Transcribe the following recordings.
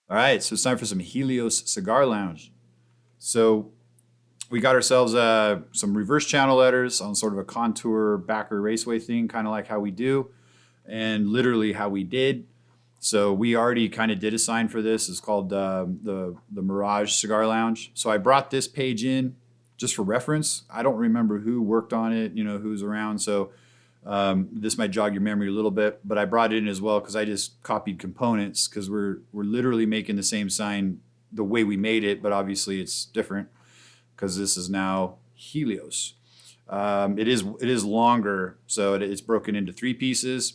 All right, so it's time for some Helios Cigar Lounge. So we got ourselves some reverse channel letters on sort of a contour backer raceway thing, kind of like how we do, and literally how we did. So we already kind of did a sign for this. It's called the Mirage Cigar Lounge. So I brought this page in just for reference. I don't remember who worked on it, who's around. So this might jog your memory a little bit, but I brought it in as well because I just copied components because we're literally making the same sign the way we made it, but obviously it's different because this is now Helios. It is longer, so it's broken into 3 pieces,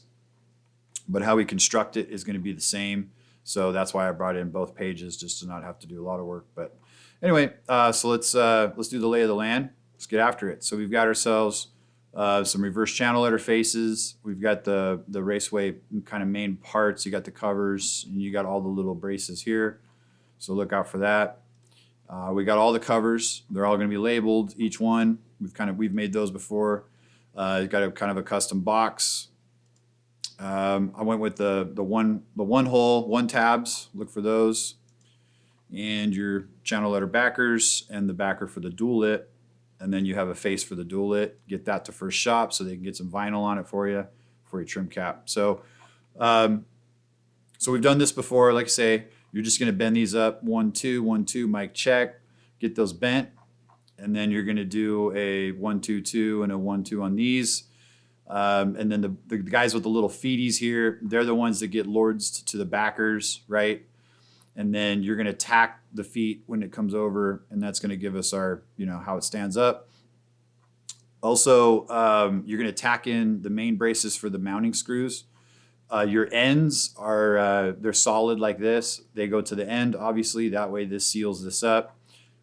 but how we construct it is going to be the same. So that's why I brought in both pages, just to not have to do a lot of work. But anyway, so let's do the lay of the land. Let's get after it. So we've got ourselves some reverse channel letter faces. We've got the Raceway kind of main parts. You got the covers, and you got all the little braces here. So look out for that. We got all the covers. They're all going to be labeled, each one. We've made those before. You've got a kind of a custom box. I went with the one hole, 1 tabs. Look for those, and your channel letter backers and the backer for the dual lit. And then you have a face for the dual lit. Get that to first shop so they can get some vinyl on it for you for your trim cap. So, so we've done this before. Like I say, you're just going to bend these up 1, 2, 1, 2, mic check, get those bent. And then you're going to do a 1, 2, 2 and a 1, 2 on these. And then the guys with the little feeties here, they're the ones that get lords to the backers, right? And then you're going to tack the feet when it comes over, and that's going to give us our, how it stands up. Also, you're going to tack in the main braces for the mounting screws. Your ends are, they're solid like this. They go to the end, obviously. That way this seals this up.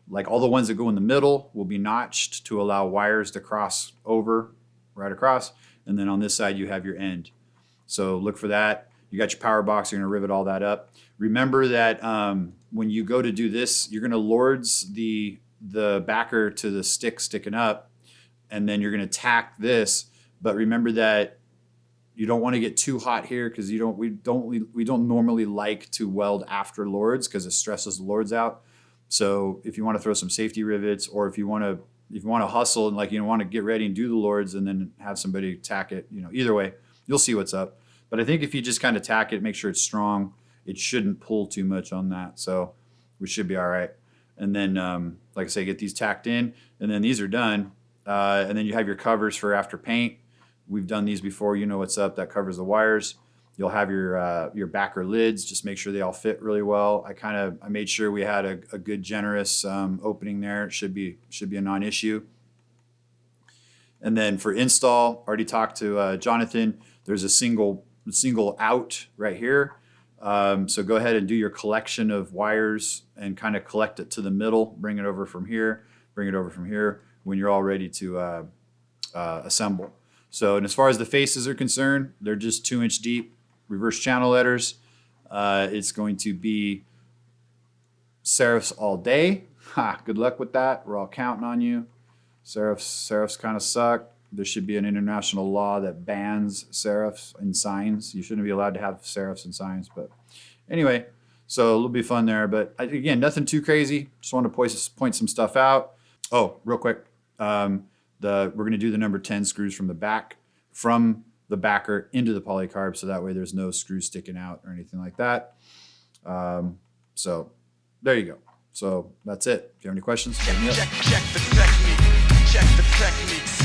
Like all the ones that go in the middle will be notched to allow wires to cross over right across. And then on this side, you have your end. So look for that. You got your power box. You're going to rivet all that up. Remember that when you go to do this, you're going to lords the backer to the stick sticking up, and then you're going to tack this. But remember that you don't want to get too hot here because we don't normally like to weld after lords because it stresses the lords out. So if you want to throw some safety rivets, or if you want to hustle and want to get ready and do the lords and then have somebody tack it, either way, you'll see what's up. But I think if you just kind of tack it, make sure it's strong, it shouldn't pull too much on that. So we should be all right. And then, like I say, get these tacked in, and then these are done. And then you have your covers for after paint. We've done these before. You know what's up. That covers the wires. You'll have your backer lids. Just make sure they all fit really well. I made sure we had a good generous opening there. It should be a non-issue. And then for install, already talked to Jonathan. There's a single out right here. So go ahead and do your collection of wires and kind of collect it to the middle. Bring it over from here. Bring it over from here when you're all ready to assemble. So, and as far as the faces are concerned, they're just 2-inch deep reverse channel letters. It's going to be serifs all day. Good luck with that. We're all counting on you. Serifs kind of suck. There should be an international law that bans serifs and signs. You shouldn't be allowed to have serifs and signs. But anyway, so it'll be fun there. But again, nothing too crazy. Just want to point some stuff out. Oh, real quick. We're going to do the number 10 screws from the back, from the backer into the polycarb, so that way there's no screws sticking out or anything like that. So there you go. So that's it. If you have any questions, hit me up. Check the technique. Check the technique.